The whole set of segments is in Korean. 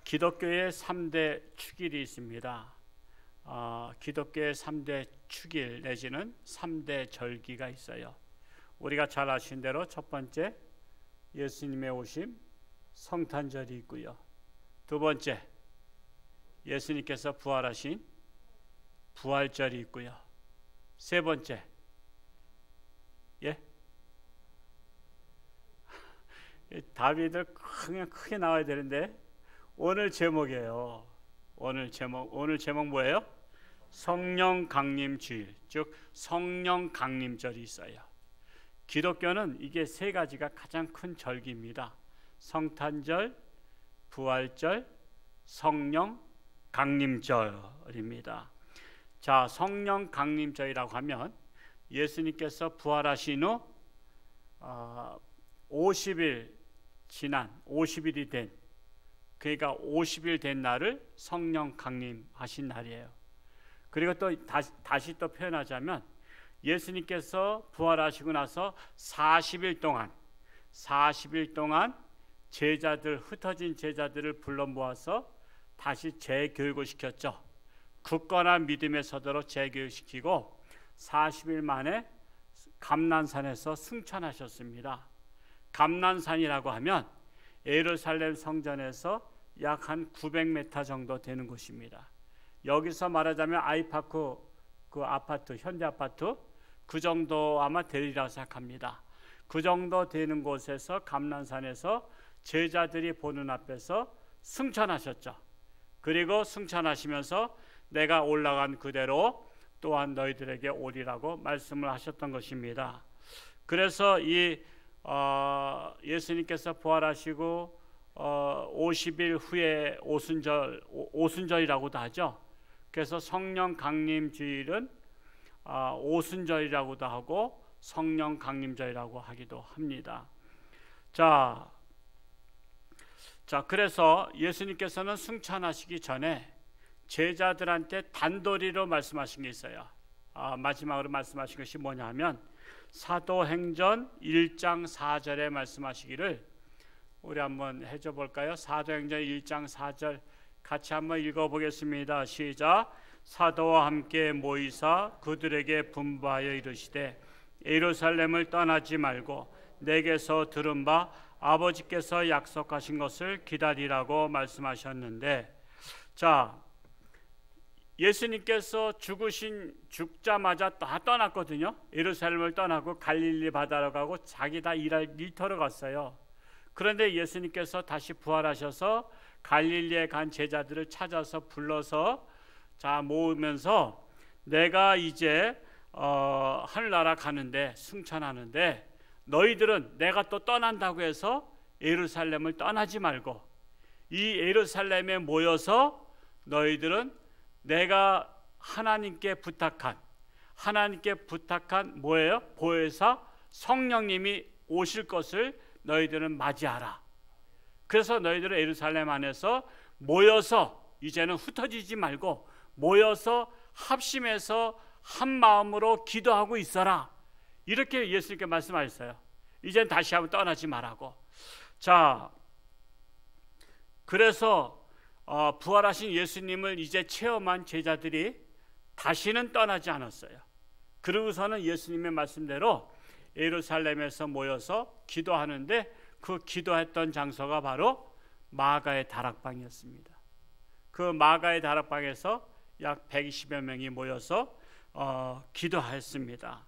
기독교의 3대 축일이 있습니다. 기독교의 3대 축일 내지는 3대 절기가 있어요. 우리가 잘 아신 대로 첫 번째 예수님의 오심 성탄절이 있고요. 두 번째 예수님께서 부활하신 부활절이 있고요. 세 번째 답이들 그냥 크게 나와야 되는데 오늘 제목이에요. 오늘 제목 뭐예요? 성령 강림 주일, 즉 성령 강림절이 있어요. 기독교는 이게 세 가지가 가장 큰 절기입니다. 성탄절, 부활절, 성령 강림절입니다. 자, 성령 강림절이라고 하면 예수님께서 부활하신 후 50일이 된, 그러니까 50일 된 날을 성령 강림하신 날이에요. 그리고 또 다시 또 표현하자면 예수님께서 부활하시고 나서 40일 동안 흩어진 제자들을 불러 모아서 다시 재교육을 시켰죠. 굳건한 믿음의 서도로 재교육시키고 40일 만에 감난산에서 승천하셨습니다. 감난산이라고 하면 예루살렘 성전에서 약 한 900m 정도 되는 곳입니다. 여기서 말하자면 아이파크 그 아파트, 현대 아파트 그 정도 아마 되리라고 생각합니다. 그 정도 되는 곳에서 감난산에서 제자들이 보는 앞에서 승천하셨죠. 그리고 승천하시면서 내가 올라간 그대로 또한 너희들에게 오리라고 말씀을 하셨던 것입니다. 그래서 이 예수님께서 부활하시고 50일 후에 오순절이라고도 하죠. 그래서 성령 강림 주일은 오순절이라고도 하고 성령 강림절이라고 하기도 합니다. 자, 그래서 예수님께서는 승천하시기 전에 제자들한테 단도리로 말씀하신 게 있어요. 마지막으로 말씀하신 것이 뭐냐면 사도행전 1장 4절에 말씀하시기를 우리 한번 해줘 볼까요? 사도행전 1장 4절 같이 한번 읽어보겠습니다. 시작. 사도와 함께 모이사 그들에게 분부하여 이르시되 예루살렘을 떠나지 말고 내게서 들은 바 아버지께서 약속하신 것을 기다리라고 말씀하셨는데, 자, 예수님께서 죽자마자 다 떠났거든요. 예루살렘을 떠나고 갈릴리 바다로 가고 자기 다 일할 일터로 갔어요. 그런데 예수님께서 다시 부활하셔서 갈릴리에 간 제자들을 찾아서 불러서 모으면서 내가 이제 하늘나라 가는데 승천하는데 너희들은 내가 또 떠난다고 해서 예루살렘을 떠나지 말고 이 예루살렘에 모여서 너희들은 내가 하나님께 부탁한 뭐예요? 보혜사 성령님이 오실 것을 너희들은 맞이하라. 그래서 너희들은 예루살렘 안에서 모여서 이제는 흩어지지 말고 모여서 합심해서 한 마음으로 기도하고 있어라. 이렇게 예수님께 말씀하셨어요. 이젠 다시 한번 떠나지 말라고. 자, 그래서 부활하신 예수님을 이제 체험한 제자들이 다시는 떠나지 않았어요. 그러고서는 예수님의 말씀대로 예루살렘에서 모여서 기도하는데 그 기도했던 장소가 바로 마가의 다락방이었습니다. 그 마가의 다락방에서 약 120여 명이 모여서 기도했습니다.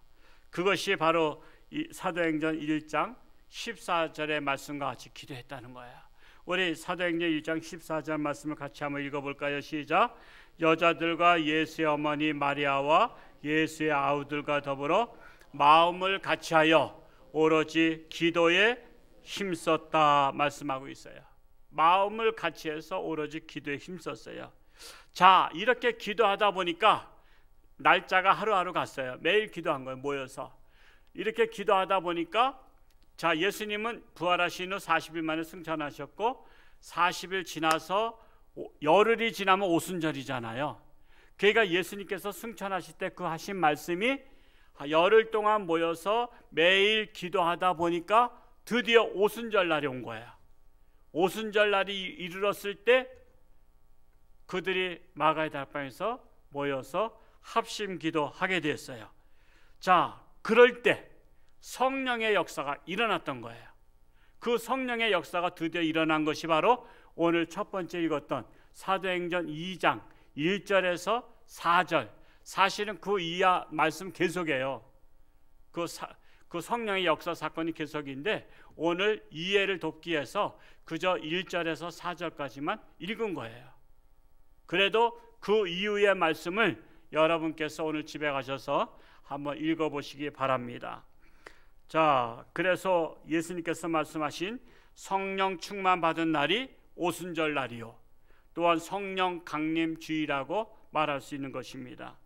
그것이 바로 이 사도행전 1장 14절의 말씀과 같이 기도했다는 거예요. 우리 사도행전 1장 14절 말씀을 같이 한번 읽어볼까요? 시작. 여자들과 예수의 어머니 마리아와 예수의 아우들과 더불어 마음을 같이하여 오로지 기도에 힘썼다 말씀하고 있어요. 마음을 같이해서 오로지 기도에 힘썼어요. 자, 이렇게 기도하다 보니까 날짜가 하루하루 갔어요. 매일 기도한 거예요. 모여서 이렇게 기도하다 보니까 자, 예수님은 부활하신 후 40일 만에 승천하셨고 40일 지나서 열흘이 지나면 오순절이잖아요. 그러니까 예수님께서 승천하실 때 그 하신 말씀이 열흘 동안 모여서 매일 기도하다 보니까 드디어 오순절 날이 온 거예요. 오순절 날이 이르렀을 때 그들이 마가의 다락방에서 모여서 합심 기도하게 됐어요. 자, 그럴 때 성령의 역사가 일어났던 거예요. 그 성령의 역사가 드디어 일어난 것이 바로 오늘 첫 번째 읽었던 사도행전 2장 1절에서 4절, 사실은 그 이하 말씀 계속이에요. 그 성령의 역사 사건이 계속인데 오늘 이해를 돕기 위해서 그저 1절에서 4절까지만 읽은 거예요. 그래도 그 이후의 말씀을 여러분께서 오늘 집에 가셔서 한번 읽어보시기 바랍니다. 자, 그래서 예수님께서 말씀하신 성령 충만 받은 날이 오순절 날이요, 또한 성령 강림 주일이라고 말할 수 있는 것입니다.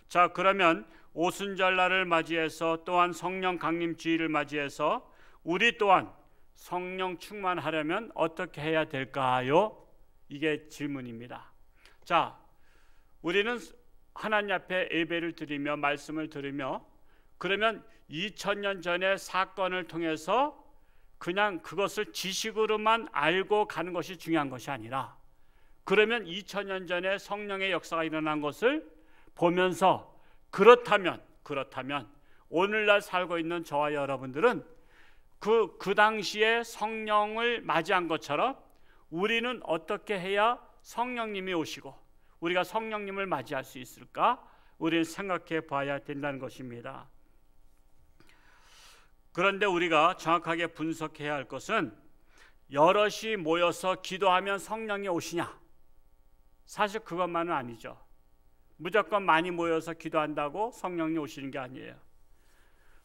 자, 그러면 오순절 날을 맞이해서 또한 성령 강림 주일을 맞이해서 우리 또한 성령 충만하려면 어떻게 해야 될까요? 이게 질문입니다. 자, 우리는 하나님 앞에 예배를 드리며 말씀을 들으며 그러면 2000년 전의 사건을 통해서 그냥 그것을 지식으로만 알고 가는 것이 중요한 것이 아니라, 그러면 2000년 전에 성령의 역사가 일어난 것을 보면서 그렇다면 오늘날 살고 있는 저와 여러분들은 그 당시에 성령을 맞이한 것처럼 우리는 어떻게 해야 성령님이 오시고 우리가 성령님을 맞이할 수 있을까? 우리는 생각해 봐야 된다는 것입니다. 그런데 우리가 정확하게 분석해야 할 것은 여럿이 모여서 기도하면 성령이 오시냐? 사실 그것만은 아니죠. 무조건 많이 모여서 기도한다고 성령이 오시는 게 아니에요.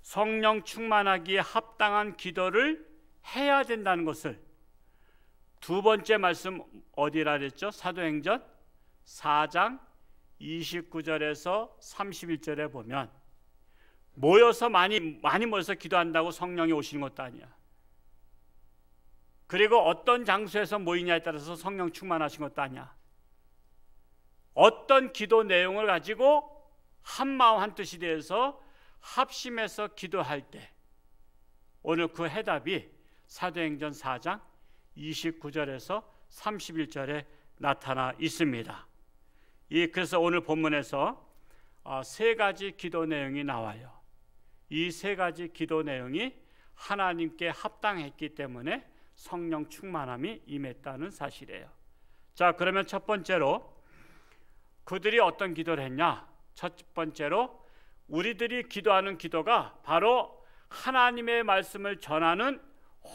성령 충만하기에 합당한 기도를 해야 된다는 것을 두 번째 말씀 어디라 그랬죠? 사도행전 4장 29절에서 31절에 보면 모여서 많이 모여서 기도한다고 성령이 오시는 것도 아니야. 그리고 어떤 장소에서 모이냐에 따라서 성령 충만하신 것도 아니야. 어떤 기도 내용을 가지고 한 마음 한 뜻이 되어서 합심해서 기도할 때 오늘 그 해답이 사도행전 4장 29절에서 31절에 나타나 있습니다. 그래서 오늘 본문에서 세 가지 기도 내용이 나와요. 이 세 가지 기도 내용이 하나님께 합당했기 때문에 성령 충만함이 임했다는 사실이에요. 자, 그러면 첫 번째로 그들이 어떤 기도를 했냐? 첫 번째로 우리들이 기도하는 기도가 바로 하나님의 말씀을 전하는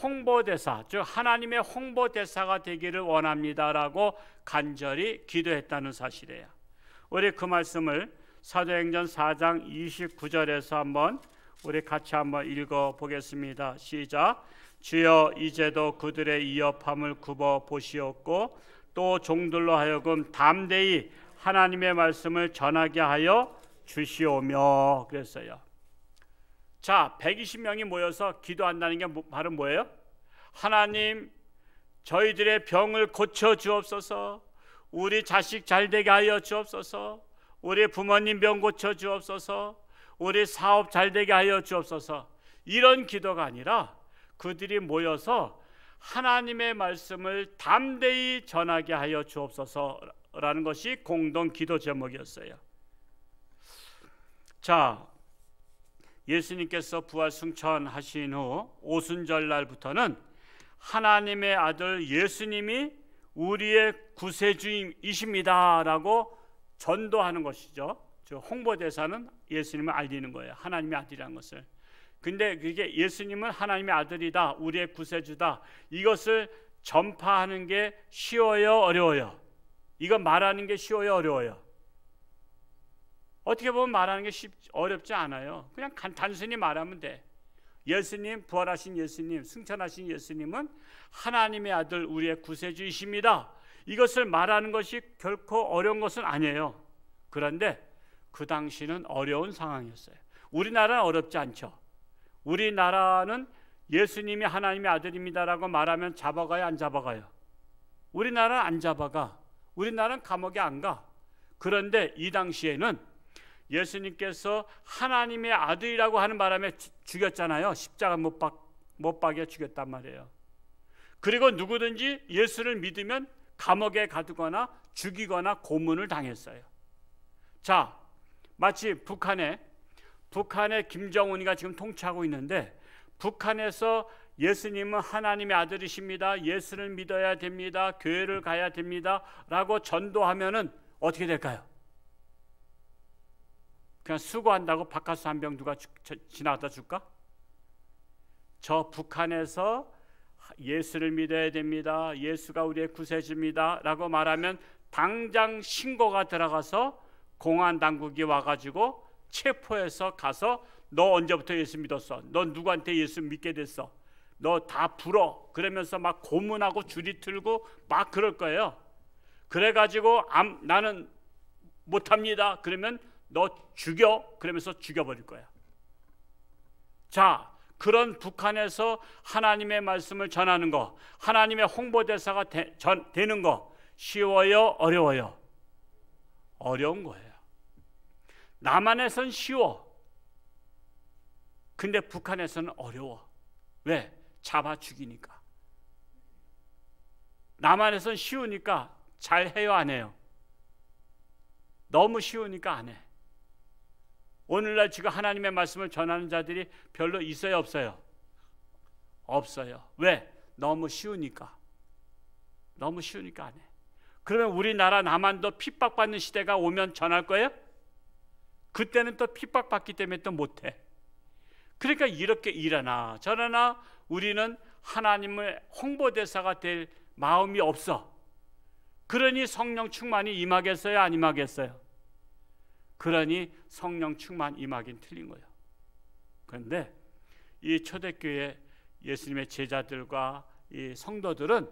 홍보대사, 즉 하나님의 홍보대사가 되기를 원합니다라고 간절히 기도했다는 사실이에요. 우리 그 말씀을 사도행전 4장 29절에서 한번 우리 같이 한번 읽어보겠습니다. 시작. 주여 이제도 그들의 이업함을 굽어 보시옵고 또 종들로 하여금 담대히 하나님의 말씀을 전하게 하여 주시오며 그랬어요. 자, 120명이 모여서 기도한다는 게 바로 뭐예요? 하나님, 저희들의 병을 고쳐 주옵소서, 우리 자식 잘 되게 하여 주옵소서, 우리 부모님 병 고쳐 주옵소서, 우리 사업 잘 되게 하여 주옵소서, 이런 기도가 아니라 그들이 모여서 하나님의 말씀을 담대히 전하게 하여 주옵소서라는 것이 공동 기도 제목이었어요. 자, 예수님께서 부활 승천하신 후 오순절 날부터는 하나님의 아들 예수님이 우리의 구세주이십니다라고 전도하는 것이죠. 홍보대사는 예수님을 알리는 거예요. 하나님의 아들이라는 것을. 근데 그게 예수님은 하나님의 아들이다, 우리의 구세주다, 이것을 전파하는 게 쉬워요, 어려워요? 이거 말하는 게 쉬워요, 어려워요? 어떻게 보면 말하는 게 어렵지 않아요. 그냥 단순히 말하면 돼. 예수님, 부활하신 예수님, 승천하신 예수님은 하나님의 아들, 우리의 구세주이십니다. 이것을 말하는 것이 결코 어려운 것은 아니에요. 그런데 그 당시는 어려운 상황이었어요. 우리나라는 어렵지 않죠. 우리나라는 예수님이 하나님의 아들입니다라고 말하면 잡아가요, 안 잡아가요? 우리나라는 안 잡아가. 우리나라는 감옥에 안 가. 그런데 이 당시에는 예수님께서 하나님의 아들이라고 하는 바람에 죽였잖아요. 십자가 못 박여 죽였단 말이에요. 그리고 누구든지 예수를 믿으면 감옥에 가두거나 죽이거나 고문을 당했어요. 자, 마치 북한에 김정은이가 지금 통치하고 있는데, 북한에서 예수님은 하나님의 아들이십니다, 예수를 믿어야 됩니다, 교회를 가야 됩니다 라고 전도하면은 어떻게 될까요? 그냥 수고한다고 바카스 한 병 누가 지나가다 줄까? 저 북한에서 예수를 믿어야 됩니다, 예수가 우리의 구세주입니다 라고 말하면 당장 신고가 들어가서 공안 당국이 와가지고 체포해서 가서 너 언제부터 예수 믿었어? 너 누구한테 예수 믿게 됐어? 너 다 불어. 그러면서 막 고문하고 줄이 틀고 막 그럴 거예요. 그래가지고 나는 못합니다. 그러면 너 죽여. 그러면서 죽여버릴 거야. 자, 그런 북한에서 하나님의 말씀을 전하는 거, 하나님의 홍보대사가 되는 거 쉬워요? 어려워요? 어려운 거예요. 남한에선 쉬워. 근데 북한에서는 어려워. 왜? 잡아 죽이니까. 남한에선 쉬우니까 잘 해요, 안 해요? 너무 쉬우니까 안 해. 오늘날 지금 하나님의 말씀을 전하는 자들이 별로 있어요, 없어요? 없어요. 왜? 너무 쉬우니까. 너무 쉬우니까 안 해. 그러면 우리나라 남한도 핍박받는 시대가 오면 전할 거예요? 그때는 또 핍박받기 때문에 또 못해. 그러니까 이렇게 이러나 저러나 우리는 하나님의 홍보대사가 될 마음이 없어. 그러니 성령 충만이 임하겠어요, 안 임하겠어요? 그러니 성령 충만 임하긴 틀린 거예요. 그런데 이 초대교회 예수님의 제자들과 이 성도들은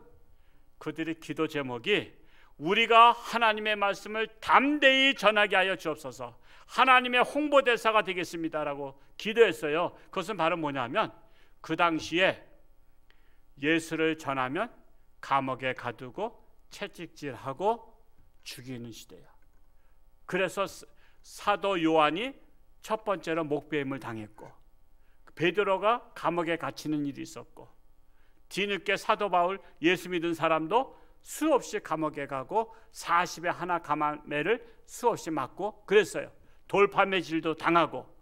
그들의 기도 제목이 우리가 하나님의 말씀을 담대히 전하게 하여 주옵소서, 하나님의 홍보대사가 되겠습니다라고 기도했어요. 그것은 바로 뭐냐면 그 당시에 예수를 전하면 감옥에 가두고 채찍질하고 죽이는 시대야. 그래서 사도 요한이 첫 번째로 목배임을 당했고, 베드로가 감옥에 갇히는 일이 있었고, 뒤늦게 사도 바울 예수 믿은 사람도 수없이 감옥에 가고 40에 하나 감화매를 수없이 맞고 그랬어요. 돌파매질도 당하고.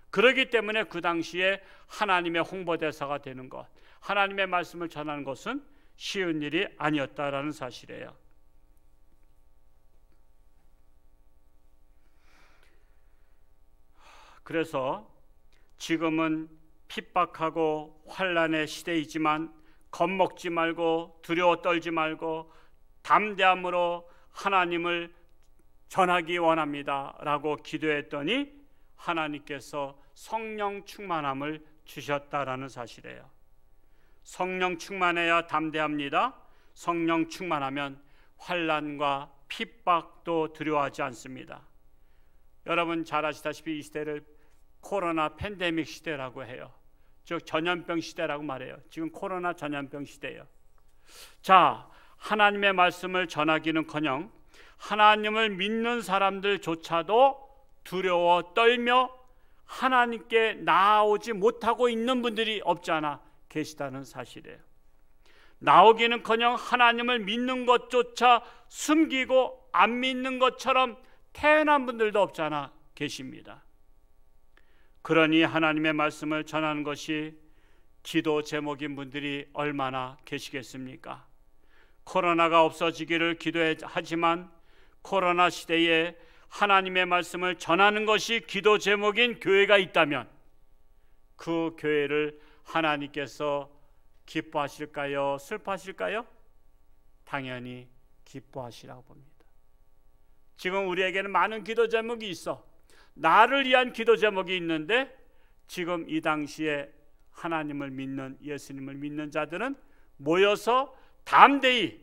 그렇기 때문에 그 당시에 하나님의 홍보대사가 되는 것, 하나님의 말씀을 전하는 것은 쉬운 일이 아니었다라는 사실이에요. 그래서 지금은 핍박하고 환난의 시대이지만 겁먹지 말고 두려워 떨지 말고 담대함으로 하나님을 전하기 원합니다 라고 기도했더니 하나님께서 성령 충만함을 주셨다라는 사실이에요. 성령 충만해야 담대합니다. 성령 충만하면 환난과 핍박도 두려워하지 않습니다. 여러분 잘 아시다시피 이 시대를 코로나 팬데믹 시대라고 해요. 즉 전염병 시대라고 말해요. 지금 코로나 전염병 시대예요. 자, 하나님의 말씀을 전하기는커녕 하나님을 믿는 사람들조차도 두려워 떨며 하나님께 나아오지 못하고 있는 분들이 없지 않아 계시다는 사실이에요. 나오기는커녕 하나님을 믿는 것조차 숨기고 안 믿는 것처럼 태어난 분들도 없지 않아 계십니다. 그러니 하나님의 말씀을 전하는 것이 기도 제목인 분들이 얼마나 계시겠습니까? 코로나가 없어지기를 기도하지만 코로나 시대에 하나님의 말씀을 전하는 것이 기도 제목인 교회가 있다면 그 교회를 하나님께서 기뻐하실까요? 슬퍼하실까요? 당연히 기뻐하시라고 봅니다. 지금 우리에게는 많은 기도 제목이 있어. 나를 위한 기도 제목이 있는데 지금 이 당시에 하나님을 믿는, 예수님을 믿는 자들은 모여서 담대히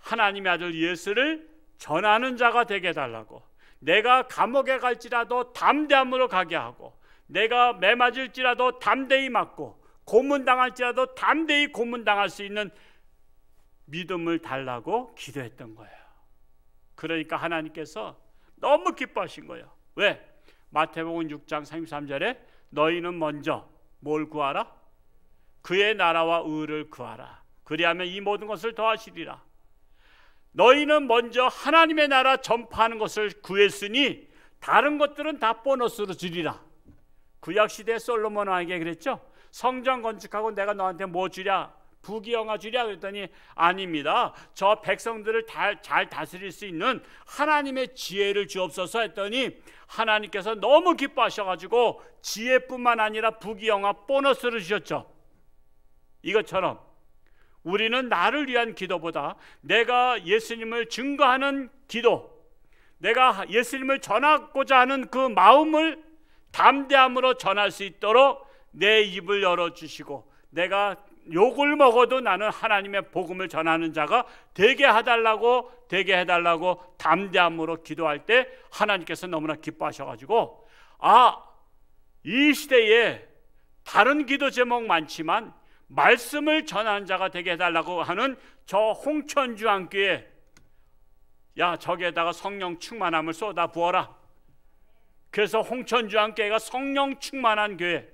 하나님의 아들 예수를 전하는 자가 되게 해달라고, 내가 감옥에 갈지라도 담대함으로 가게 하고, 내가 매 맞을지라도 담대히 맞고, 고문당할지라도 담대히 고문당할 수 있는 믿음을 달라고 기도했던 거예요. 그러니까 하나님께서 너무 기뻐하신 거예요. 왜? 마태복음 6장 33절에 너희는 먼저 뭘 구하라? 그의 나라와 의를 구하라. 그리하면 이 모든 것을 더하시리라. 너희는 먼저 하나님의 나라 전파하는 것을 구했으니 다른 것들은 다 보너스로 주리라. 구약시대 솔로몬 왕에게 그랬죠. 성전 건축하고 내가 너한테 뭐 주랴? 부귀영화 주랴? 그랬더니 아닙니다. 저 백성들을 잘 다스릴 수 있는 하나님의 지혜를 주옵소서 했더니 하나님께서 너무 기뻐하셔가지고 지혜뿐만 아니라 부귀영화 보너스를 주셨죠. 이것처럼 우리는 나를 위한 기도보다 내가 예수님을 증거하는 기도, 내가 예수님을 전하고자 하는 그 마음을 담대함으로 전할 수 있도록 내 입을 열어주시고 내가 욕을 먹어도 나는 하나님의 복음을 전하는 자가 되게 해달라고 담대함으로 기도할 때 하나님께서 너무나 기뻐하셔가지고 이 시대에 다른 기도 제목 많지만 말씀을 전하는 자가 되게 해달라고 하는 저 홍천주안교회, 야 저기에다가 성령 충만함을 쏟아 부어라. 그래서 홍천주안교회가 성령 충만한 교회.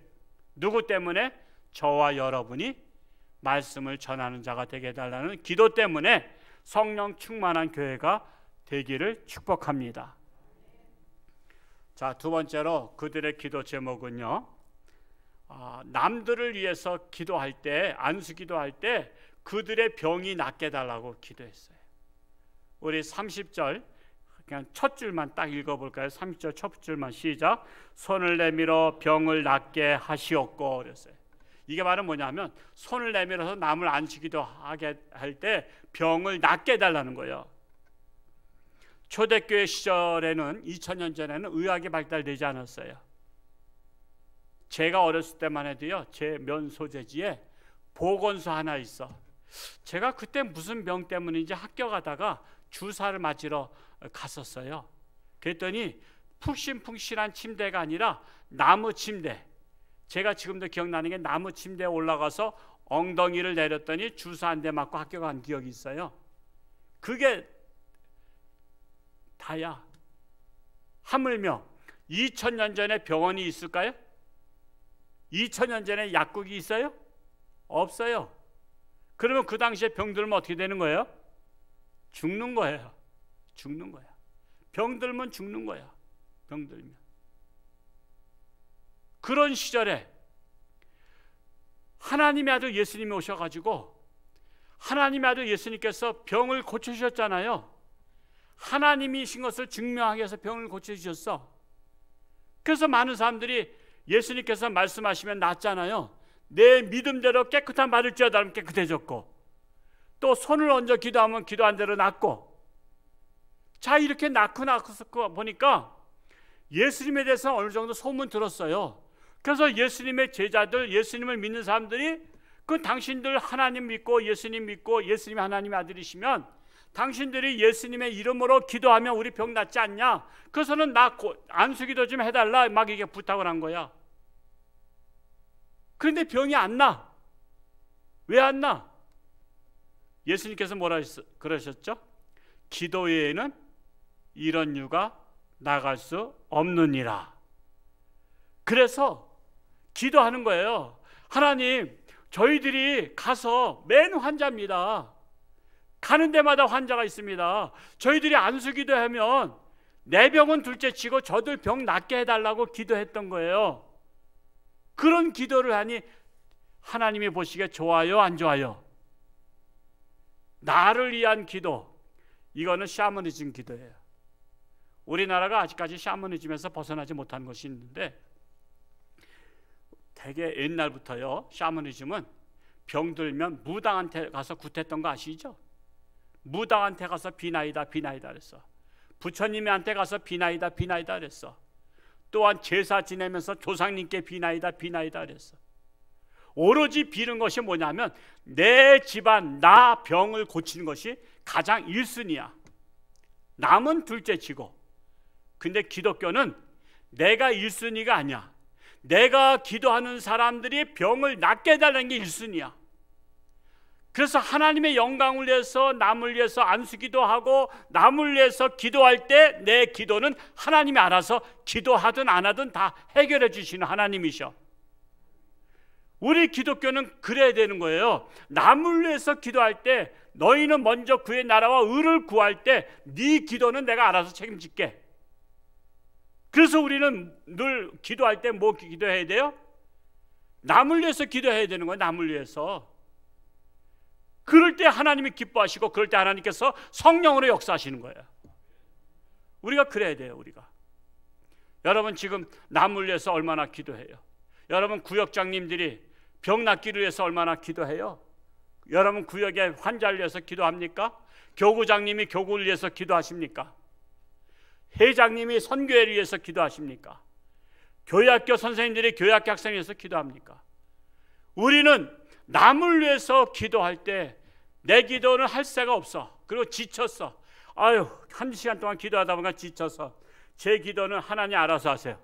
누구 때문에? 저와 여러분이 말씀을 전하는 자가 되게 해달라는 기도 때문에 성령 충만한 교회가 되기를 축복합니다. 자, 두 번째로 그들의 기도 제목은요, 남들을 위해서 기도할 때, 안수 기도할 때 그들의 병이 낫게 해달라고 기도했어요. 우리 30절 그냥 첫 줄만 딱 읽어볼까요? 30절 첫 줄만 시작. 손을 내밀어 병을 낫게 하시옵고 그랬어요. 이게 바로 뭐냐면 손을 내밀어서 남을 안수기도 하게 할 때 병을 낫게 해달라는 거예요. 초대교회 시절에는 2000년 전에는 의학이 발달되지 않았어요. 제가 어렸을 때만 해도요, 제 면 소재지에 보건소 하나 있어. 제가 그때 무슨 병 때문인지 학교 가다가 주사를 맞으러 갔었어요. 그랬더니 푹신푹신한 침대가 아니라 나무 침대, 제가 지금도 기억나는 게 나무 침대에 올라가서 엉덩이를 내렸더니 주사 한 대 맞고 학교 간 기억이 있어요. 그게 다야. 하물며 2000년 전에 병원이 있을까요? 2000년 전에 약국이 있어요? 없어요. 그러면 그 당시에 병들면 어떻게 되는 거예요? 죽는 거예요. 죽는 거야. 병들면 죽는 거야. 병들면. 그런 시절에 하나님의 아들 예수님이 오셔가지고 하나님의 아들 예수님께서 병을 고쳐주셨잖아요. 하나님이신 것을 증명하기 위해서 병을 고쳐주셨어. 그래서 많은 사람들이 예수님께서 말씀하시면 낫잖아요. 내 믿음대로 깨끗한 받을지어다 하면 깨끗해졌고, 또 손을 얹어 기도하면 기도한 대로 낫고. 자, 이렇게 낳고 보니까 예수님에 대해서 어느 정도 소문 들었어요. 그래서 예수님의 제자들, 예수님을 믿는 사람들이 그 당신들 하나님 믿고 예수님 믿고 예수님이 하나님의 아들이시면 당신들이 예수님의 이름으로 기도하면 우리 병 낫지 않냐? 그래서는 나 안수기도 좀 해달라 막 이게 부탁을 한 거야. 그런데 병이 안 나. 왜 안 나? 예수님께서 뭐라 그러셨죠? 기도 외에는 이런 유가 나갈 수 없느니라. 그래서 기도하는 거예요. 하나님, 저희들이 가서 맨 환자입니다. 가는 데마다 환자가 있습니다. 저희들이 안수기도하면 내 병은 둘째치고 저들 병 낫게 해달라고 기도했던 거예요. 그런 기도를 하니 하나님이 보시기에 좋아요, 안 좋아요? 나를 위한 기도, 이거는 샤머니즘 기도예요. 우리나라가 아직까지 샤머니즘에서 벗어나지 못한 것이 있는데, 되게 옛날부터요, 샤머니즘은 병들면 무당한테 가서 굿했던 거 아시죠? 무당한테 가서 비나이다 그랬어. 부처님한테 가서 비나이다 그랬어. 또한 제사 지내면서 조상님께 비나이다 그랬어. 오로지 비는 것이 뭐냐면 내 집안, 나 병을 고치는 것이 가장 1순위야. 남은 둘째치고. 근데 기독교는 내가 1순위가 아니야. 내가 기도하는 사람들이 병을 낫게 해달라는 게 1순위야. 그래서 하나님의 영광을 위해서 남을 위해서 안수기도 하고 남을 위해서 기도할 때 내 기도는 하나님이 알아서 기도하든 안 하든 다 해결해 주시는 하나님이셔. 우리 기독교는 그래야 되는 거예요. 남을 위해서 기도할 때 너희는 먼저 그의 나라와 의를 구할 때 네 기도는 내가 알아서 책임질게. 그래서 우리는 늘 기도할 때 뭐 기도해야 돼요? 남을 위해서 기도해야 되는 거예요. 남을 위해서. 그럴 때 하나님이 기뻐하시고, 그럴 때 하나님께서 성령으로 역사하시는 거예요. 우리가 그래야 돼요. 우리가. 여러분 지금 남을 위해서 얼마나 기도해요? 여러분 구역장님들이 병 낫기를 위해서 얼마나 기도해요? 여러분 구역의 환자를 위해서 기도합니까? 교구장님이 교구를 위해서 기도하십니까? 회장님이 선교회를 위해서 기도하십니까? 교회학교 선생님들이 교회학교 학생을 위해서 기도합니까? 우리는 남을 위해서 기도할 때 내 기도는 할 새가 없어. 그리고 지쳤어. 아유, 한 시간 동안 기도하다 보니까 지쳐서 제 기도는 하나님 알아서 하세요.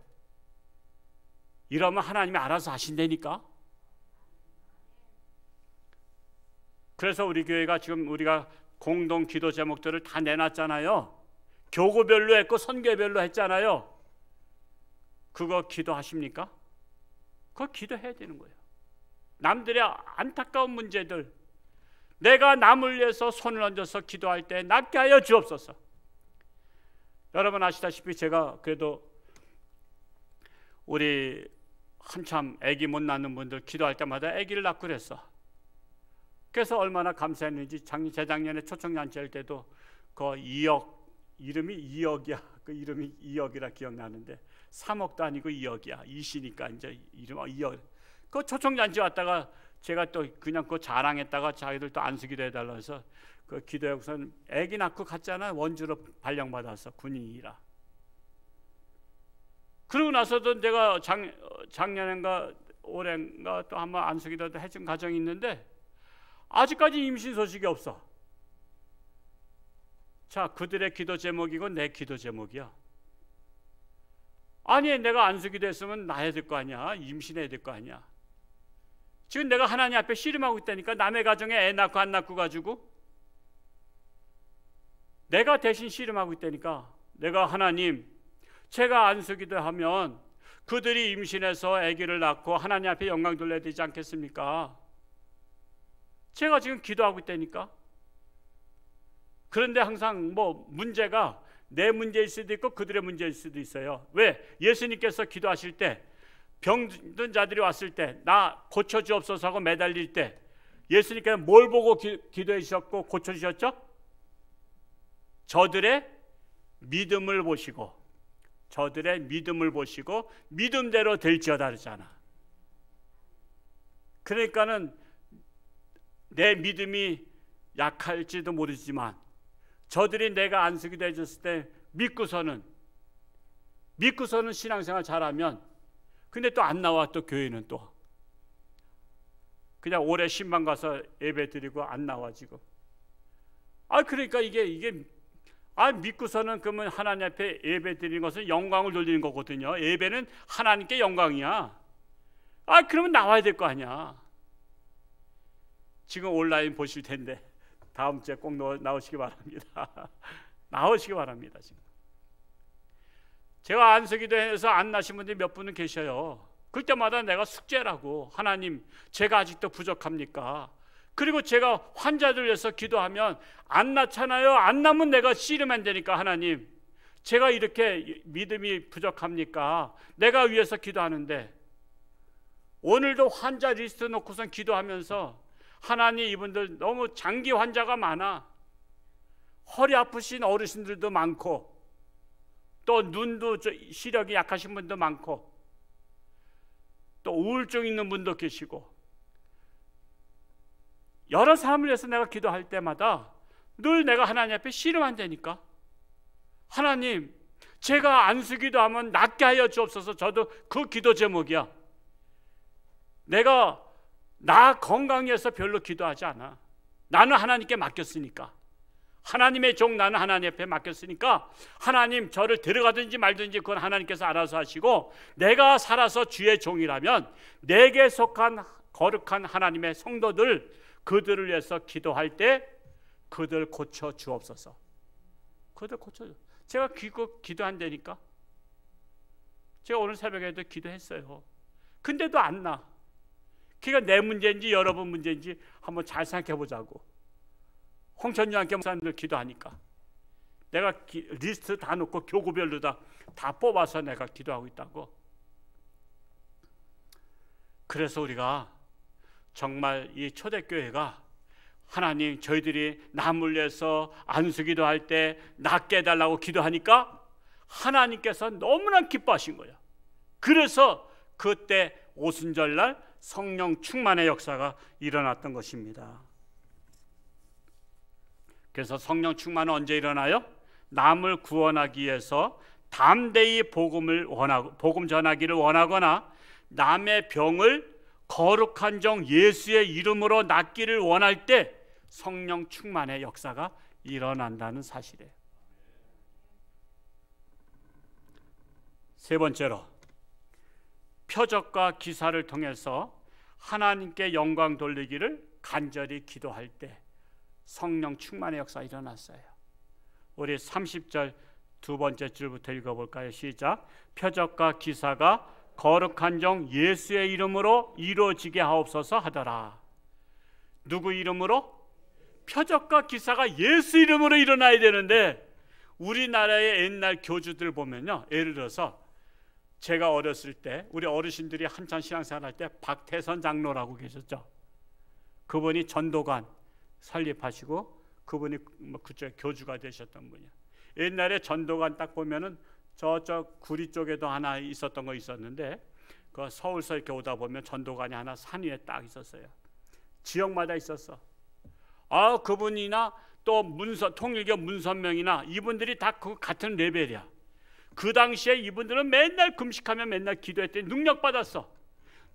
이러면 하나님이 알아서 하신다니까. 그래서 우리 교회가 지금 우리가 공동 기도 제목들을 다 내놨잖아요. 교구별로 했고 선교별로 했잖아요. 그거 기도하십니까? 그거 기도해야 되는 거예요. 남들의 안타까운 문제들, 내가 남을 위해서 손을 얹어서 기도할 때 낫게 하여 주옵소서. 여러분 아시다시피 제가 그래도 우리 한참 아기 못 낳는 분들 기도할 때마다 아기를 낳고 그랬어. 그래서 얼마나 감사했는지 재작년에 초청잔치 할 때도 그 2억, 이름이 2억이야. 그 이름이 2억이라 기억나는데 3억도 아니고 2억이야. 이시니까 이제 이름 2억. 그 초청잔치 왔다가 제가 또 그냥 그 자랑했다가 자기들 또 안수기도 해달라 해서 그 기도해 우선 아기 낳고 갔잖아. 원주로 발령받아서 군인이라. 그러고 나서도 내가 작년인가 올해인가 또 한번 안수기도 해준 가정이 있는데 아직까지 임신 소식이 없어. 자, 그들의 기도 제목이고 내 기도 제목이야. 아니, 내가 안수기도 했으면 낳아야 될 거 아니야. 임신해야 될 거 아니야. 지금 내가 하나님 앞에 씨름하고 있다니까. 남의 가정에 애 낳고 안 낳고 가지고 내가 대신 씨름하고 있다니까. 내가 하나님, 제가 안수기도 하면 그들이 임신해서 아기를 낳고 하나님 앞에 영광 돌려야 되지 않겠습니까? 제가 지금 기도하고 있다니까. 그런데 항상 뭐 문제가 내 문제일 수도 있고 그들의 문제일 수도 있어요. 왜? 예수님께서 기도하실 때 병든 자들이 왔을 때 나 고쳐주옵소서 하고 매달릴 때 예수님께서 뭘 보고 기도해 주셨고 고쳐주셨죠? 저들의 믿음을 보시고, 저들의 믿음을 보시고 믿음대로 될지어다 그러잖아. 그러니까는 내 믿음이 약할지도 모르지만 저들이 내가 안수기도 해줬을 때 믿고서는 신앙생활 잘하면, 근데 또 안 나와. 또 교회는 또 그냥 올해 신방 가서 예배 드리고 안 나와 지금. 그러니까 이게 믿고서는 그러면 하나님 앞에 예배 드리는 것은 영광을 돌리는 거거든요. 예배는 하나님께 영광이야. 그러면 나와야 될 거 아니야. 지금 온라인 보실 텐데 다음 주에 꼭 나오시기 바랍니다. 나오시기 바랍니다. 지금 제가 안수기도 해서 안 나신 분들이 몇 분은 계셔요. 그때마다 내가 숙제라고, 하나님 제가 아직도 부족합니까? 그리고 제가 환자들 위해서 기도하면 안 낫잖아요. 안 나면 내가 씨름해야 되니까 하나님 제가 이렇게 믿음이 부족합니까? 내가 위해서 기도하는데 오늘도 환자 리스트 놓고선 기도하면서 하나님 이분들 너무 장기 환자가 많아. 허리 아프신 어르신들도 많고 또 눈도 시력이 약하신 분도 많고 또 우울증 있는 분도 계시고 여러 사람을 위해서 내가 기도할 때마다 늘 내가 하나님 앞에 씨름한다니까. 하나님 제가 안수기도 하면 낫게 하여 주옵소서. 저도 그 기도 제목이야. 내가 나 건강히 위해서 별로 기도하지 않아. 나는 하나님께 맡겼으니까. 하나님의 종 나는 하나님 앞에 맡겼으니까 하나님 저를 데려가든지 말든지 그건 하나님께서 알아서 하시고, 내가 살아서 주의 종이라면 내게 속한 거룩한 하나님의 성도들, 그들을 위해서 기도할 때 그들 고쳐 주옵소서. 그들 고쳐 주. 제가 기도한다니까. 제가 오늘 새벽에도 기도했어요. 근데도 안 나. 그러니까 내 문제인지 여러분 문제인지 한번 잘 생각해 보자고. 홍천주한교 목사님들 기도하니까 내가 리스트 다 놓고 교구별로 다 뽑아서 내가 기도하고 있다고. 그래서 우리가 정말 이 초대교회가 하나님 저희들이 남을 위해서 안수기도 할 때 낫게 해달라고 기도하니까 하나님께서 너무나 기뻐하신 거예요. 그래서 그때 오순절날 성령 충만의 역사가 일어났던 것입니다. 그래서 성령 충만은 언제 일어나요? 남을 구원하기 위해서 담대히 복음 전하기를 원하거나 남의 병을 거룩한 종 예수의 이름으로 낫기를 원할 때 성령 충만의 역사가 일어난다는 사실이에요. 세 번째로 표적과 기사를 통해서 하나님께 영광 돌리기를 간절히 기도할 때 성령 충만의 역사가 일어났어요. 우리 30절 두 번째 줄부터 읽어볼까요? 시작. 표적과 기사가 거룩한 종 예수의 이름으로 이루어지게 하옵소서 하더라. 누구 이름으로? 표적과 기사가 예수 이름으로 일어나야 되는데 우리나라의 옛날 교주들 보면요, 예를 들어서 제가 어렸을 때 우리 어르신들이 한참 신앙생활 할 때 박태선 장로라고 계셨죠. 그분이 전도관 설립하시고 그분이 그쪽 교주가 되셨던 분이에요. 옛날에 전도관 딱 보면은 저쪽 구리 쪽에도 하나 있었던 거 있었는데 그 서울서 이렇게 오다 보면 전도관이 하나 산 위에 딱 있었어요. 지역마다 있었어. 그분이나 또 통일교 문선명이나 이분들이 다 그 같은 레벨이야. 그 당시에 이분들은 맨날 금식하면 맨날 기도했더니 능력받았어.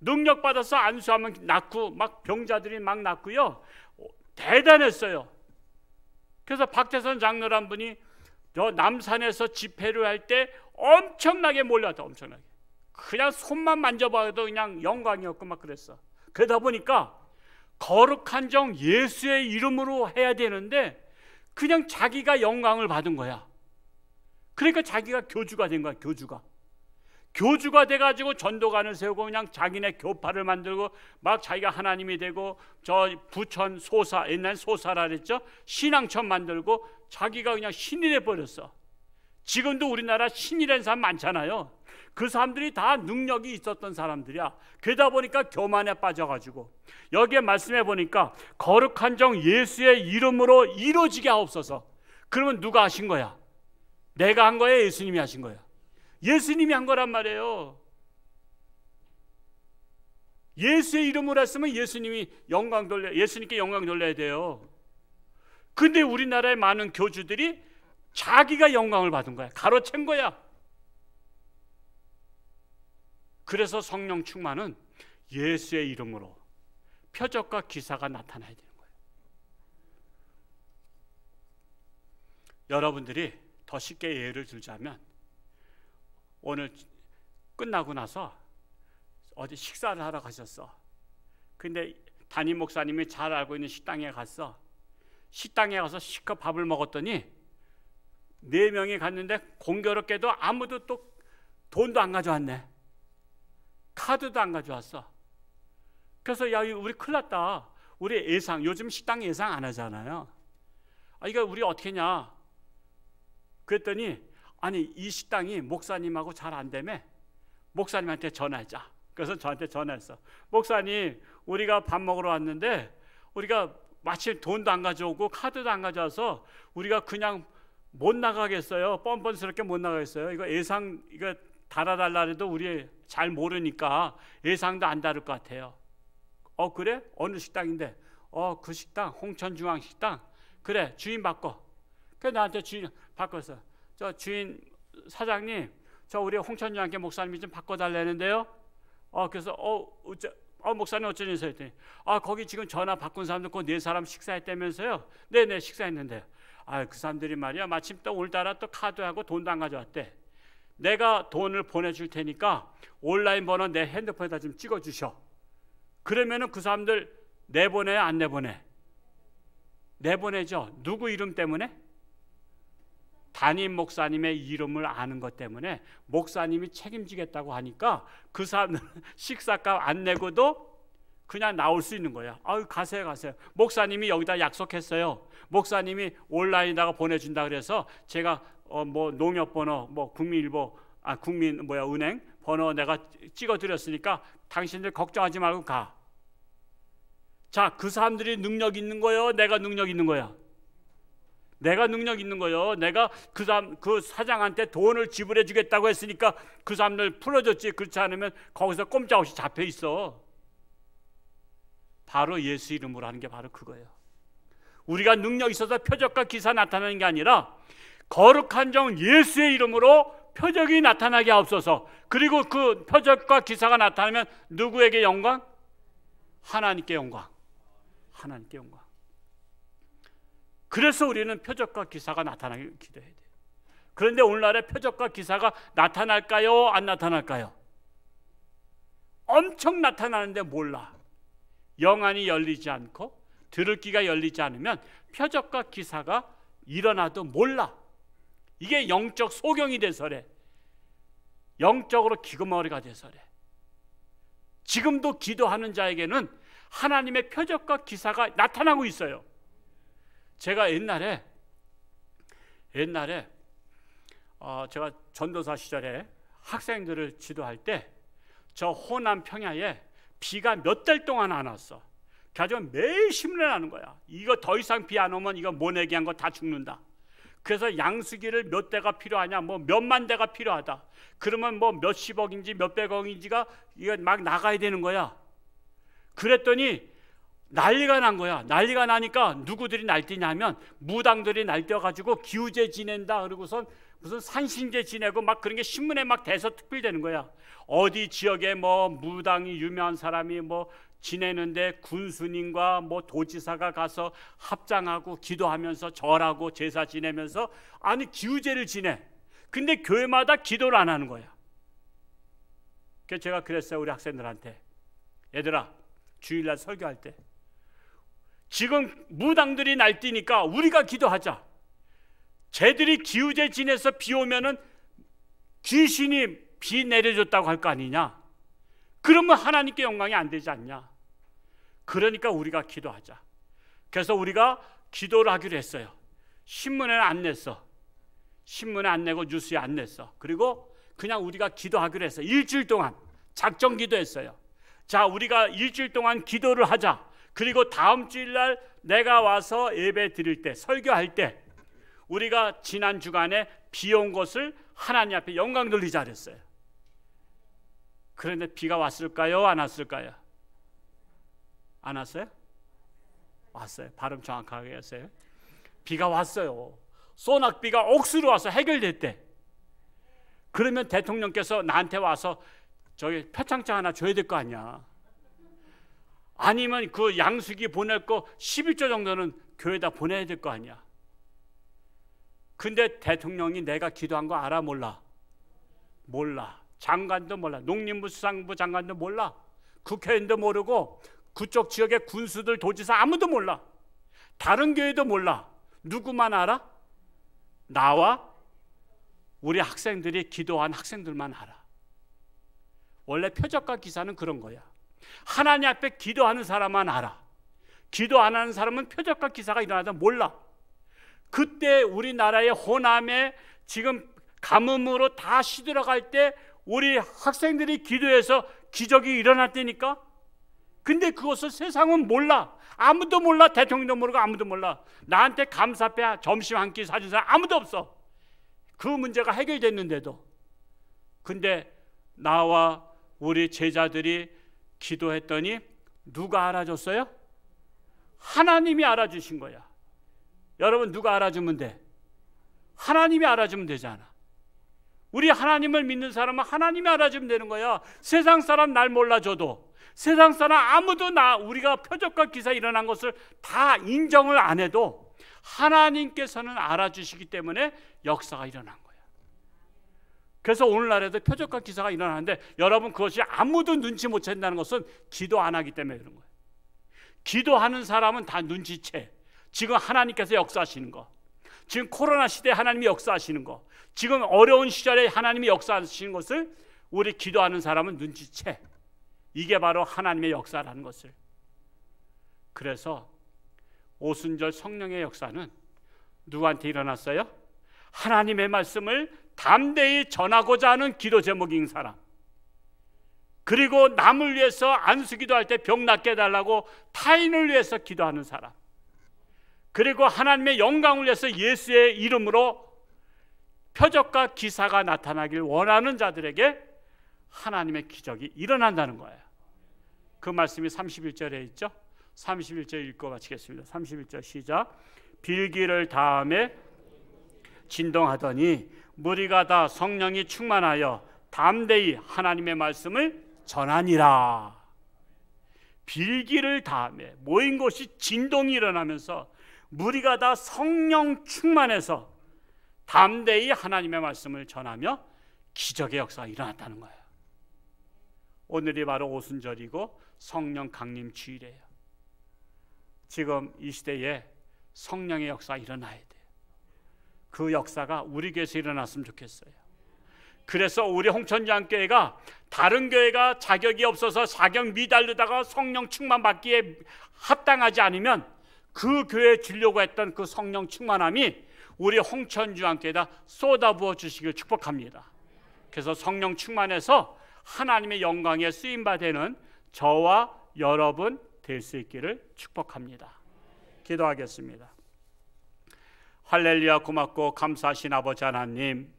능력받아서 안수하면 낫고 막 병자들이 막 낫고요. 대단했어요. 그래서 박태선 장로란 분이 저 남산에서 집회를 할 때 엄청나게 몰려왔다. 엄청나게. 그냥 손만 만져봐도 그냥 영광이었고 막 그랬어. 그러다 보니까 거룩한 종 예수의 이름으로 해야 되는데 그냥 자기가 영광을 받은 거야. 그러니까 자기가 교주가 된 거야. 교주가 돼가지고 전도관을 세우고 그냥 자기네 교파를 만들고 막 자기가 하나님이 되고 저 부천 소사, 옛날 소사라 그랬죠. 신앙천 만들고 자기가 그냥 신이 돼버렸어. 지금도 우리나라 신이라는 사람 많잖아요. 그 사람들이 다 능력이 있었던 사람들이야. 그러다 보니까 교만에 빠져가지고 여기에 말씀해 보니까 거룩한 종 예수의 이름으로 이루어지게 하옵소서. 그러면 누가 하신 거야? 내가 한 거야? 예수님이 하신 거야? 예수님이 한 거란 말이에요. 예수의 이름으로 했으면 예수님께 영광 돌려야 돼요. 근데 우리나라의 많은 교주들이 자기가 영광을 받은 거야. 가로챈 거야. 그래서 성령 충만은 예수의 이름으로 표적과 기사가 나타나야 되는 거예요. 여러분들이 더 쉽게 예를 들자면 오늘 끝나고 나서 어디 식사를 하러 가셨어. 근데 담임 목사님이 잘 알고 있는 식당에 갔어. 식당에 가서 실컷 밥을 먹었더니 4명이 갔는데 공교롭게도 아무도 또 돈도 안 가져왔네. 카드도 안 가져왔어. 그래서 야, 우리 큰일 났다. 우리 예상, 요즘 식당 예상 안 하잖아요. 이거 우리 어떻게 했냐. 그랬더니 아니 이 식당이 목사님하고 잘 안 되면 목사님한테 전화하자. 그래서 저한테 전화했어. 목사님, 우리가 밥 먹으러 왔는데 우리가 마침 돈도 안 가져오고 카드도 안 가져와서 우리가 그냥 못 나가겠어요. 뻔뻔스럽게 못 나가겠어요. 이거 예상 이거 달아달라 해도 우리 잘 모르니까 예상도 안 다를 것 같아요. 그래? 어느 식당인데? 그 식당 홍천중앙식당. 그래, 주인 바꿔. 그래서 나한테 주인 바꿨어. 저 주인 사장님, 저 우리 홍천중앙교 목사님이 좀 바꿔달라는데요. 그래서 목사님 어쩐 일이세요? 했더니 거기 지금 전화 바꾼 사람들 그 4사람 식사했다면서요? 네네, 식사했는데 그 사람들이 말이야 마침 또 오늘따라 또 카드하고 돈도 안 가져왔대. 내가 돈을 보내줄 테니까 온라인 번호 내 핸드폰에다 좀 찍어주셔. 그러면은 그 사람들 내보내요, 안 내보내? 내보내죠. 누구 이름 때문에? 담임 목사님의 이름을 아는 것 때문에 목사님이 책임지겠다고 하니까 그 사람들은 식사값 안 내고도 그냥 나올 수 있는 거야. 아유, 가세요, 가세요. 목사님이 여기다 약속했어요. 목사님이 온라인에다가 보내준다 그래서 제가 뭐 농협번호, 뭐 국민일보, 은행 번호 내가 찍어드렸으니까 당신들 걱정하지 말고 가. 자, 그 사람들이 능력 있는 거예요? 내가 능력 있는 거야? 내가 능력 있는 거예요. 내가 그 사장한테 돈을 지불해 주겠다고 했으니까 그 사람들 풀어줬지. 그렇지 않으면 거기서 꼼짝없이 잡혀 있어. 바로 예수 이름으로 하는 게 바로 그거예요. 우리가 능력 있어서 표적과 기사 나타나는 게 아니라 거룩한 종 예수의 이름으로 표적이 나타나게 하옵소서. 그리고 그 표적과 기사가 나타나면 누구에게 영광? 하나님께 영광. 하나님께 영광. 그래서 우리는 표적과 기사가 나타나길 기도해야 돼요. 그런데 오늘날에 표적과 기사가 나타날까요? 안 나타날까요? 엄청 나타나는데 몰라. 영안이 열리지 않고 들을 귀가 열리지 않으면 표적과 기사가 일어나도 몰라. 이게 영적 소경이 돼서래. 영적으로 기금머리가 돼서래. 지금도 기도하는 자에게는 하나님의 표적과 기사가 나타나고 있어요. 제가 옛날에 제가 전도사 시절에 학생들을 지도할 때 저 호남 평야에 비가 몇 달 동안 안 왔어. 가지고 매일 신문에 나는 거야. 이거 더 이상 비 안 오면 이거 모내기한 거 다 죽는다. 그래서 양수기를 몇 대가 필요하냐, 뭐 몇만 대가 필요하다. 그러면 뭐 몇십억인지 몇백억인지가 이거 막 나가야 되는 거야. 그랬더니 난리가 난 거야. 난리가 나니까 누구들이 날뛰냐면 무당들이 날뛰어가지고 기우제 지낸다 그러고선 무슨 산신제 지내고 막 그런 게 신문에 막 대서특필되는 거야. 어디 지역에 뭐 무당이 유명한 사람이 뭐 지내는데 군수님과 뭐 도지사가 가서 합장하고 기도하면서 절하고 제사 지내면서 아니 기우제를 지내. 근데 교회마다 기도를 안 하는 거야. 그래서 제가 그랬어요. 우리 학생들한테. 얘들아, 주일날 설교할 때 지금 무당들이 날뛰니까 우리가 기도하자. 쟤들이 기우제 지내서 비 오면은 귀신이 비 내려줬다고 할 거 아니냐. 그러면 하나님께 영광이 안 되지 않냐. 그러니까 우리가 기도하자. 그래서 우리가 기도를 하기로 했어요. 신문에는 안 냈어. 신문에 안 내고 뉴스에 안 냈어. 그리고 그냥 우리가 기도하기로 했어요. 일주일 동안 작정 기도했어요. 자, 우리가 일주일 동안 기도를 하자. 그리고 다음 주일날 내가 와서 예배 드릴 때, 설교할 때 우리가 지난 주간에 비 온 것을 하나님 앞에 영광 돌리자 그랬어요. 그런데 비가 왔을까요? 안 왔을까요? 안 왔어요? 왔어요. 발음 정확하게 했어요. 비가 왔어요. 소낙비가 억수로 와서 해결됐대. 그러면 대통령께서 나한테 와서 저기 표창장 하나 줘야 될 거 아니야. 아니면 그 양수기 보낼 거 11조 정도는 교회에다 보내야 될 거 아니야. 근데 대통령이 내가 기도한 거 알아? 몰라? 몰라. 장관도 몰라. 농림부 수산부 장관도 몰라. 국회의원도 모르고 그쪽 지역의 군수들 도지사 아무도 몰라. 다른 교회도 몰라. 누구만 알아? 나와 우리 학생들이 기도한 학생들만 알아. 원래 표적과 기사는 그런 거야. 하나님 앞에 기도하는 사람만 알아. 기도 안 하는 사람은 표적과 기사가 일어나다 몰라. 그때 우리나라의 호남에 지금 가뭄으로 다 시들어갈 때 우리 학생들이 기도해서 기적이 일어났다니까. 근데 그것을 세상은 몰라. 아무도 몰라. 대통령도 모르고 아무도 몰라. 나한테 감사패 점심 한 끼 사준 사람 아무도 없어. 그 문제가 해결됐는데도. 근데 나와 우리 제자들이 기도했더니 누가 알아줬어요? 하나님이 알아주신 거야. 여러분, 누가 알아주면 돼? 하나님이 알아주면 되잖아. 우리 하나님을 믿는 사람은 하나님이 알아주면 되는 거야. 세상 사람 날 몰라줘도, 세상 사람 아무도 우리가 표적과 기사 일어난 것을 다 인정을 안 해도 하나님께서는 알아주시기 때문에 역사가 일어난 거야. 그래서 오늘날에도 표적과 기사가 일어나는데 여러분, 그것이 아무도 눈치 못 챈다는 것은 기도 안 하기 때문에 그런 거예요. 기도하는 사람은 다 눈치채. 지금 하나님께서 역사하시는 거, 지금 코로나 시대에 하나님이 역사하시는 거, 지금 어려운 시절에 하나님이 역사하시는 것을 우리 기도하는 사람은 눈치채. 이게 바로 하나님의 역사라는 것을. 그래서 오순절 성령의 역사는 누구한테 일어났어요? 하나님의 말씀을 담대히 전하고자 하는 기도 제목인 사람, 그리고 남을 위해서 안수기도할 때 병 낫게 해달라고 타인을 위해서 기도하는 사람, 그리고 하나님의 영광을 위해서 예수의 이름으로 표적과 기사가 나타나길 원하는 자들에게 하나님의 기적이 일어난다는 거예요. 그 말씀이 31절에 있죠. 31절 읽고 마치겠습니다. 31절 시작. 빌기를 다음에 진동하더니 무리가 다 성령이 충만하여 담대히 하나님의 말씀을 전하니라. 빌기를 다음에 모인 곳이 진동이 일어나면서 무리가 다 성령 충만해서 담대히 하나님의 말씀을 전하며 기적의 역사가 일어났다는 거예요. 오늘이 바로 오순절이고 성령 강림 주일이에요. 지금 이 시대에 성령의 역사가 일어나야 돼요. 그 역사가 우리 교회에서 일어났으면 좋겠어요. 그래서 우리 홍천장교회가 다른 교회가 자격이 없어서 자격 미달르다가 성령 충만 받기에 합당하지 않으면 그 교회에 주려고 했던 그 성령 충만함이 우리 홍천주안교회에다 쏟아부어 주시길 축복합니다. 그래서 성령 충만해서 하나님의 영광에 쓰임받는 저와 여러분 될 수 있기를 축복합니다. 기도하겠습니다. 할렐루야. 고맙고 감사하신 아버지 하나님,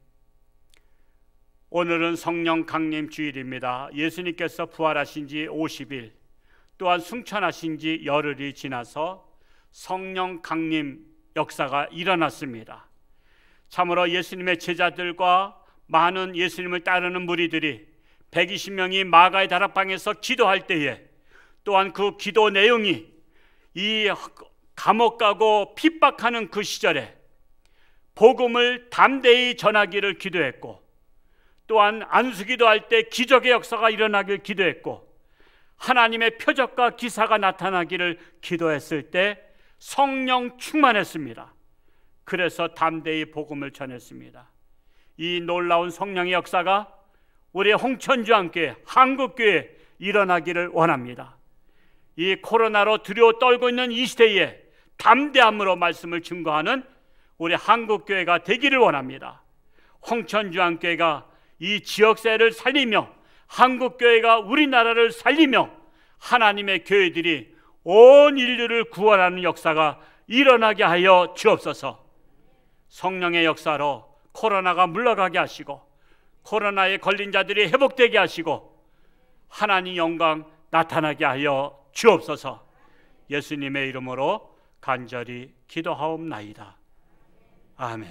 오늘은 성령 강림 주일입니다. 예수님께서 부활하신 지 50일, 또한 승천하신 지 열흘이 지나서 성령 강림 역사가 일어났습니다. 참으로 예수님의 제자들과 많은 예수님을 따르는 무리들이 120명이 마가의 다락방에서 기도할 때에, 또한 그 기도 내용이 이 감옥 가고 핍박하는 그 시절에 복음을 담대히 전하기를 기도했고, 또한 안수기도할 때 기적의 역사가 일어나길 기도했고, 하나님의 표적과 기사가 나타나기를 기도했을 때 성령 충만했습니다. 그래서 담대히 복음을 전했습니다. 이 놀라운 성령의 역사가 우리 홍천주안교회, 한국교회에 일어나기를 원합니다. 이 코로나로 두려워 떨고 있는 이 시대에 담대함으로 말씀을 증거하는 우리 한국교회가 되기를 원합니다. 홍천주안교회가 이 지역사회를 살리며 한국교회가 우리나라를 살리며 하나님의 교회들이 온 인류를 구원하는 역사가 일어나게 하여 주옵소서. 성령의 역사로 코로나가 물러가게 하시고 코로나에 걸린 자들이 회복되게 하시고 하나님 영광 나타나게 하여 주옵소서. 예수님의 이름으로 간절히 기도하옵나이다. 아멘.